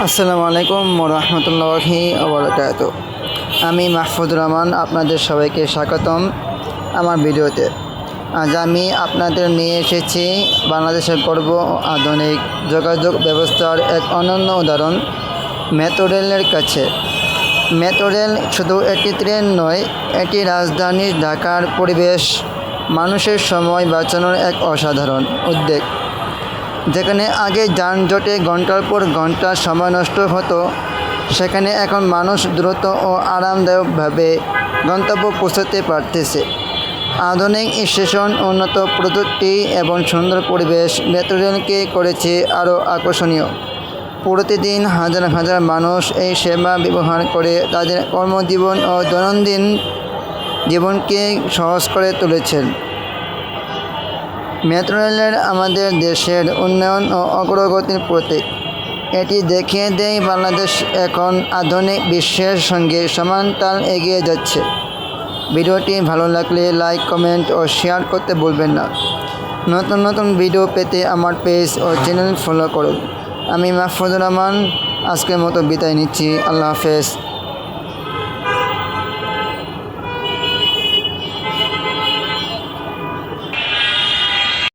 আসসালামু আলাইকুম রহমতুল্লাহি ওবরাকাত। আমি মাহফুজুর রহমান, আপনাদের সবাইকে স্বাগতম আমার ভিডিওতে। আজ আমি আপনাদের নিয়ে এসেছি বাংলাদেশের গর্ব ও আধুনিক যোগাযোগ ব্যবস্থার এক অনন্য উদাহরণ মেট্রো রেলের কাছে। মেট্রো রেল শুধু একটি ট্রেন নয়, এটি রাজধানী ঢাকার পরিবেশ, মানুষের সময় বাঁচানোর এক অসাধারণ উদ্যোগ। যেখানে আগে যানজটে ঘন্টার পর ঘন্টা সময় নষ্ট হতো, সেখানে এখন মানুষ দ্রুত ও আরামদায়কভাবে গন্তব্য পৌঁছতে পারতেছে। আধুনিক স্টেশন, উন্নত প্রযুক্তি এবং সুন্দর পরিবেশ মেট্রো রেলকে করেছে আরও আকর্ষণীয়। প্রতিদিন হাজার হাজার মানুষ এই সেবা ব্যবহার করে তাদের কর্মজীবন ও দৈনন্দিন জীবনকে সহজ করে তুলেছেন। মেট্রো রেল আমাদের দেশের উন্নয়ন ও অগ্রগতির প্রতীক। এটি দেখিয়ে দেয় বাংলাদেশ এখন আধুনিক বিশ্বের সঙ্গে সমান তাল এগিয়ে যাচ্ছে। ভিডিওটি ভালো লাগলে লাইক, কমেন্ট ও শেয়ার করতে ভুলবেন না। নতুন নতুন ভিডিও পেতে আমার পেজ ও চ্যানেল ফলো করুন। আমি মাহফুজুর রহমান আজকের মতো বিদায় নিচ্ছি। আল্লাহ হাফেজ।